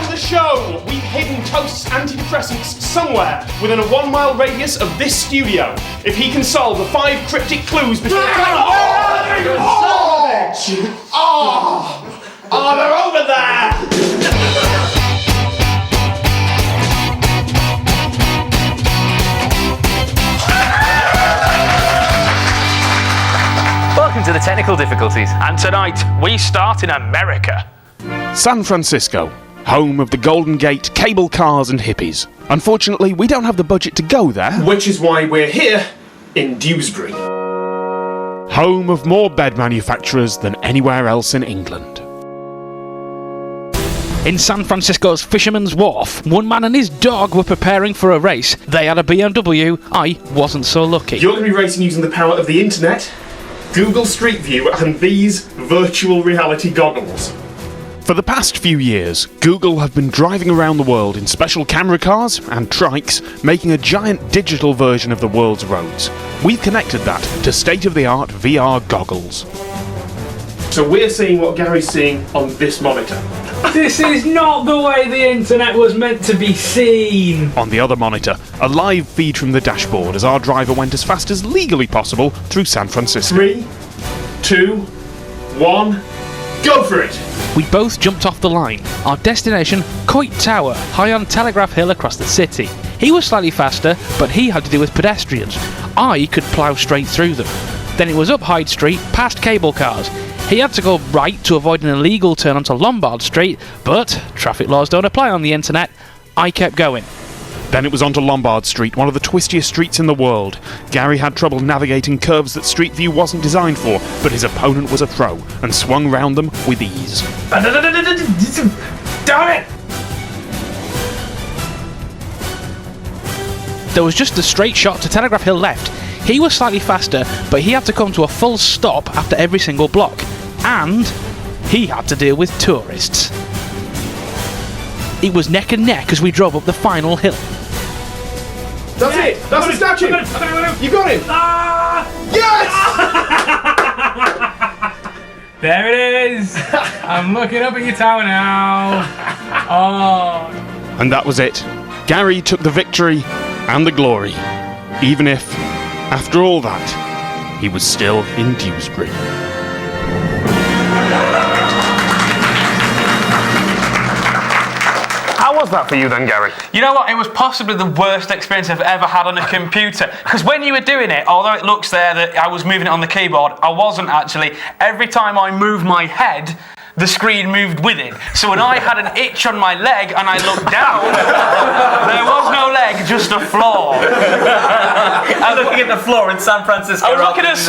on the show, we've hidden Toast's antidepressants somewhere within a 1 mile radius of this studio. If he can solve the 5 cryptic clues between they're over there! Welcome to the technical difficulties. And tonight, we start in America. San Francisco, home of the Golden Gate, cable cars and hippies. Unfortunately, we don't have the budget to go there. Which is why we're here in Dewsbury. Home of more bed manufacturers than anywhere else in England. In San Francisco's Fisherman's Wharf, one man and his dog were preparing for a race. They had a BMW. I wasn't so lucky. You're going to be racing using the power of the internet, Google Street View, and these virtual reality goggles. For the past few years, Google have been driving around the world in special camera cars and trikes, making a giant digital version of the world's roads. We've connected that to state-of-the-art VR goggles. So we're seeing what Gary's seeing on this monitor. This is not the way the internet was meant to be seen. On the other monitor, a live feed from the dashboard as our driver went as fast as legally possible through San Francisco. 3, 2, 1, go for it! We both jumped off the line. Our destination, Coit Tower, high on Telegraph Hill across the city. He was slightly faster, but he had to deal with pedestrians. I could plough straight through them. Then it was up Hyde Street, past cable cars. He had to go right to avoid an illegal turn onto Lombard Street, but traffic laws don't apply on the internet. I kept going. Then it was onto Lombard Street, one of the twistiest streets in the world. Gary had trouble navigating curves that Street View wasn't designed for, but his opponent was a pro and swung round them with ease. Damn it! There was just a straight shot to Telegraph Hill left. He was slightly faster, but he had to come to a full stop after every single block. And he had to deal with tourists. It was neck and neck as we drove up the final hill. That's it! That's the statue! You got him! Yes! There it is! I'm looking up at your tower now. Oh. And that was it. Gary took the victory and the glory. Even if, after all that, he was still in Dewsbury. How was that for you then, Gary? You know what? It was possibly the worst experience I've ever had on a computer. Because when you were doing it, although it looks there that I was moving it on the keyboard, I wasn't actually. Every time I moved my head, the screen moved with it. So when I had an itch on my leg and I looked down, there was no leg, just a floor. I'm looking at the floor in San Francisco. I was looking at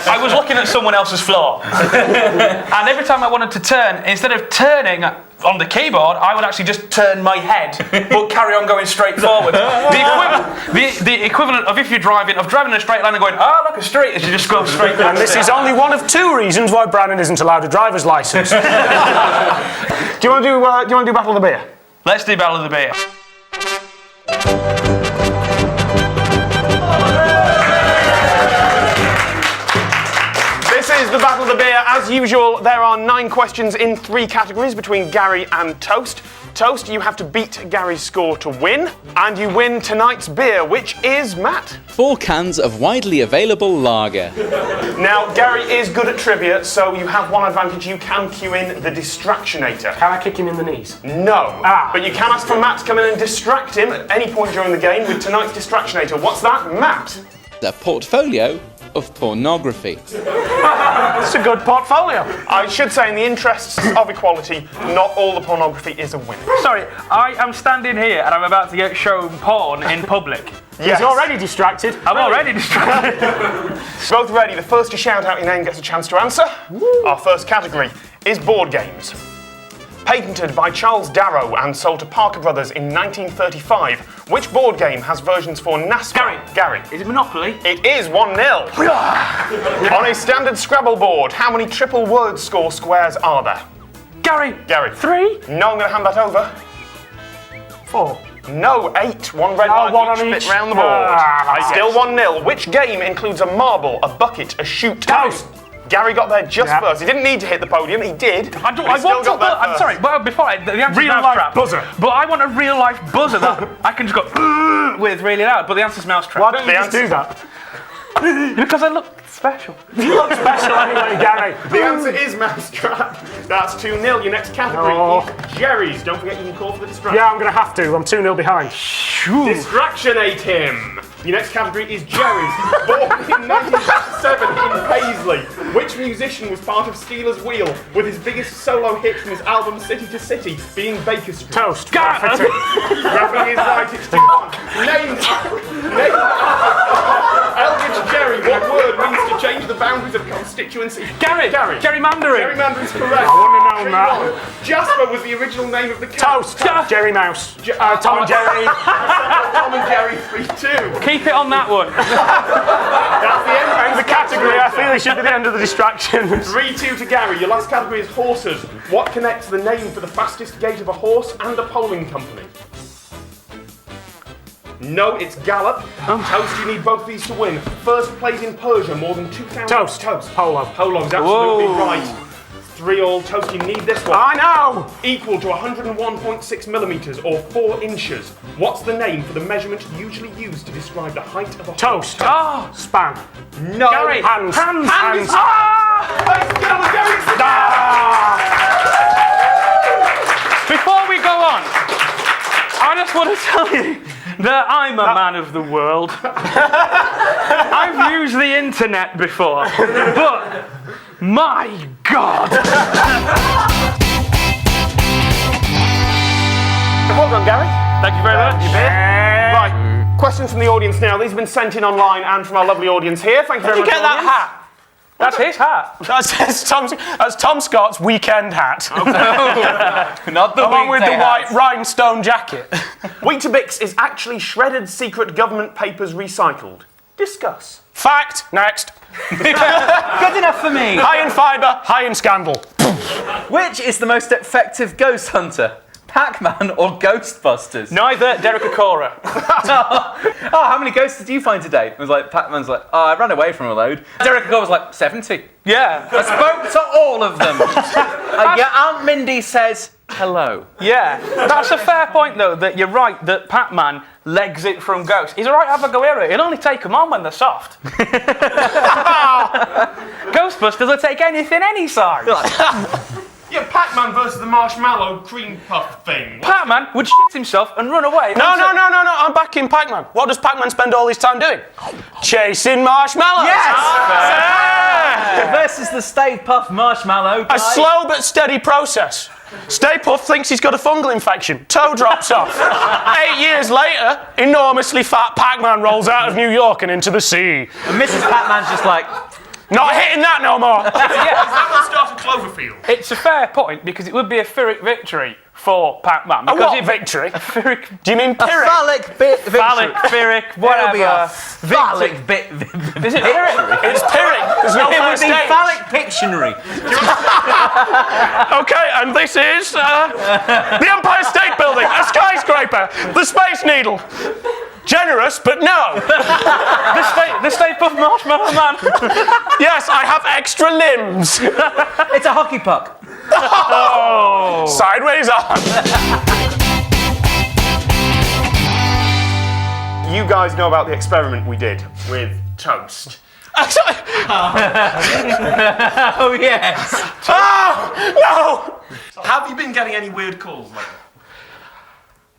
I was looking at someone else's floor. And every time I wanted to turn, instead of turning on the keyboard, I would actually just turn my head, but carry on going straight forward. The equivalent of if you're driving in a straight line and going, look, a street, is you just go straight down. And this is only one of 2 reasons why Brandon isn't allowed a driver's license. Do you want to do Battle of the Beer? Let's do Battle of the Beer. This is the Battle of the Beer. As usual, there are 9 questions in 3 categories between Gary and Toast. Toast, you have to beat Gary's score to win, and you win tonight's beer, which is, Matt? 4 cans of widely available lager. Now, Gary is good at trivia, so you have one advantage. You can cue in the Distractionator. Can I kick him in the knees? No. But you can ask for Matt to come in and distract him at any point during the game with tonight's Distractionator. What's that, Matt? A portfolio of pornography. It's a good portfolio. I should say, in the interests of equality, not all the pornography is a winner. Sorry, I am standing here and I'm about to get shown porn in public. Yes. He's already distracted. I'm already distracted. Both ready. The first to shout out your name gets a chance to answer. Woo. Our first category is board games. Patented by Charles Darrow and sold to Parker Brothers in 1935, which board game has versions for NASCAR? Gary. Is it Monopoly? It is 1-0. On a standard Scrabble board, how many triple word score squares are there? Gary. 3? No, I'm going to hand that over. 4. No, 8. One red light one on each each. bit round the board. Still 1-0. Which game includes a marble, a bucket, a chute? Toast. Gary got there just first. He didn't need to hit the podium. He did. I want to. I'm sorry. Well, before the answer's Real life mousetrap. buzzer. But I want a real life buzzer that I can just go with really loud. But the answer's mousetrap. Why don't you just do that? Because I look special. You look special anyway, Gary. The answer is Mousetrap. That's 2-0. Your next category is Jerry's. Don't forget you can call for the distraction. Yeah, I'm going to have to. I'm 2-0 behind. Distractionate him. Your next category is Jerry's. Born in 1957 in Paisley. Which musician was part of Steelers Wheel with his biggest solo hit from his album City to City being Baker Street? Toast. Graffiti is right. It's 2-1. Name Eldridge Jerry. What word means to change the boundaries of constituency? Gary. Gerrymandering. Gerrymander is correct. I wouldn't have known that. Jasper was the original name of the cat. Toast. Jerry Mouse. Tom and Jerry. Tom and Jerry 3-2. Keep it on that one. That's the end And the category, I feel it should be the end of the distractions. 3-2 to Gary. Your last category is horses. What connects the name for the fastest gait of a horse and a polling company? No, it's Gallop. Toast, you need both these to win. First played in Persia more than 2,000. Toast. Polo. Polo's absolutely right. 3-all. Toast, you need this one. I know. Equal to 101.6 millimeters or 4 inches. What's the name for the measurement usually used to describe the height of a horse? Toast. Oh, Span. No. Gary. Hands. Hands. Hands. Before we go on, I just want to tell you that I'm a man of the world. I've used the internet before, but my God. Well done, Gary. Thank you very much. Right. Questions from the audience now. These have been sent in online and from our lovely audience here. Thank you very much. Get that audience. hat. That's his hat. That's Tom Scott's weekend hat. Not the Along with the weekday white hats. rhinestone jacket. Weetabix is actually shredded secret government papers recycled. Discuss. Fact. Next. Good enough for me. High in fibre, high in scandal. Which is the most effective ghost hunter? Pac-Man or Ghostbusters? Neither. Derek Acora. Oh, how many ghosts did you find today? It was like, Pac-Man's like, oh, I ran away from a load. Derek Acora was like, 70. Yeah. I spoke to all of them. Your Aunt Mindy says, hello. Yeah. That's a fair point, though, that you're right, that Pac-Man legs it from ghosts. He's alright to have a go at it. He'll only take them on when they're soft. Ghostbusters will take anything any size. Yeah, Pac-Man versus the marshmallow cream puff thing. Pac-Man would shit himself and run away. No. I'm back in Pac-Man. What does Pac-Man spend all his time doing? Chasing marshmallows. Yes! Versus the Stay Puft Marshmallow guy. A slow but steady process. Stay Puft thinks he's got a fungal infection. Toe drops off. 8 years later, enormously fat Pac-Man rolls out of New York and into the sea. And Mrs. Pac-Man's just like, Not hitting that no more. That started Cloverfield. It's a fair point, because it would be a Pyrrhic victory for Pac-Man. A Because what if victory? A Pyrrhic... Do you mean a Pyrrhic? phallic bit victory. Phallic, Pyrrhic, It'll be a whatever. phallic bit Is it Pyrrhic? It's Pyrrhic. There's no It would first be stage. phallic Pictionary. Okay, and this is the Empire State Building, a skyscraper, the Space Needle. Generous, but no. The Stay Puft Marshmallow Man. Yes, I have extra limbs. It's a hockey puck. Sideways on. You guys know about the experiment we did with toast. Oh, yes. Oh, no. Have you been getting any weird calls lately?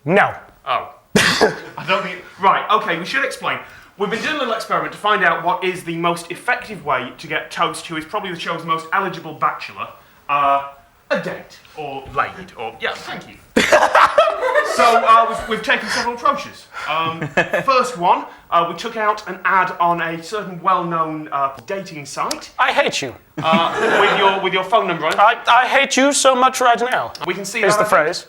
No. Oh. I don't think... Right, okay, we should explain. We've been doing a little experiment to find out what is the most effective way to get Toast, who is probably the show's most eligible bachelor, a date, or laid, or... Yeah, thank you. So, we've taken several approaches. First one, we took out an ad on a certain well-known dating site I hate you. with your phone number on it. I hate you so much right now. We can see Is that the phrase.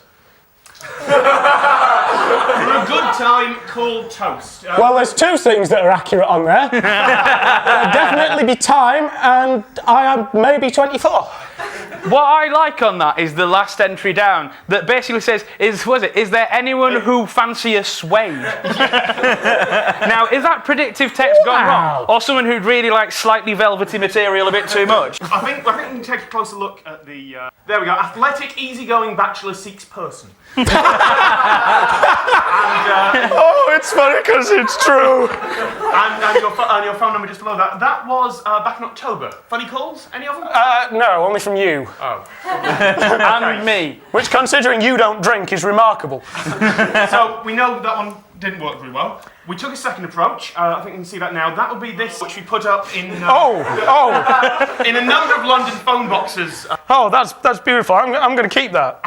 for a good time called Toast. Well, there's two things that are accurate on there. There'll definitely be time, and I am maybe 24. What I like on that is the last entry down that basically says, is there anyone who fancy a suede? Now, is that predictive text gone wrong? Or someone who'd really like slightly velvety material a bit too much? I think we can take a closer look at the. There we go. Athletic, easygoing bachelor seeks person. Oh, it's funny because it's true. And your phone number just below that. That was back in October. Funny calls? Any of them? No, only from you. Oh. And me. Which, considering you don't drink, is remarkable. So we know that one didn't work very well. We took a second approach. I think you can see that now. That would be this, which we put up in in a number of London phone boxes. Oh, that's beautiful. I'm going to keep that.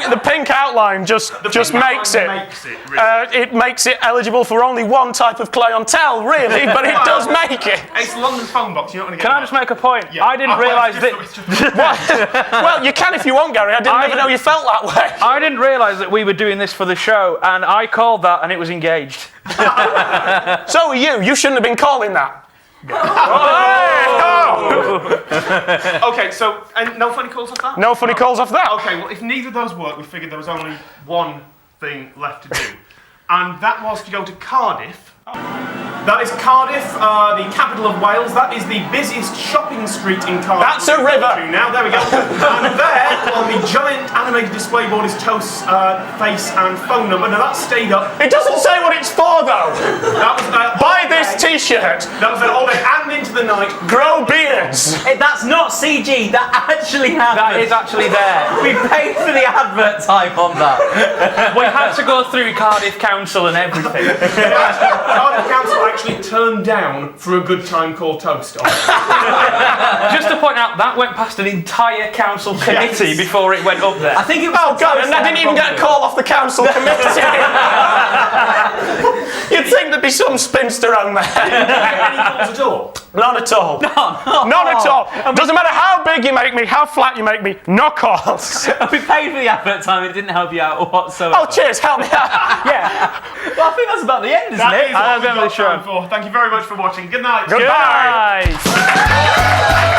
The pink outline just makes it. Really. It makes it eligible for only one type of clientele, really, but it does make it. It's a London phone box. You're not going to get. Can I just make a point? Yeah. I didn't realise that. Well, you can if you want, Gary. I didn't ever know you felt that way. I didn't realise that we were doing this for the show, and I called that, and it was engaged. So are you. You shouldn't have been calling that. Okay, so and no funny calls off that? No funny calls off that. Okay, well, if neither of those worked, we figured there was only one thing left to do. And that was to go to Cardiff. That is Cardiff, the capital of Wales. That is the busiest shopping street in Cardiff. That's a river. Now, there we go. And there, on the giant animated display board, is Toast's face and phone number. Now, that stayed up. It doesn't say what it's for, though. That was Buy this T-shirt. That was all day and into the night. Grow beards. Hey, that's not CG, that actually happened. That is actually there. We paid for the advert time on that. We had to go through Cardiff Council and everything. Cardiff Council actually turned down for a good time called Toast. Just to point out, that went past an entire council committee before it went up there. I think it was. Oh, God, and I didn't even get a call off the council committee. You'd think there'd be some spinster around there. Any calls at all? None at all. None at all. Doesn't matter how big you make me, how flat you make me, no calls. We paid for the advert time, it didn't help you out whatsoever. Oh, cheers, help me out. Yeah. Well, I think that's about the end, isn't That it? is what we've got time for. Thank you very much for watching. Good night. Goodbye. Guys.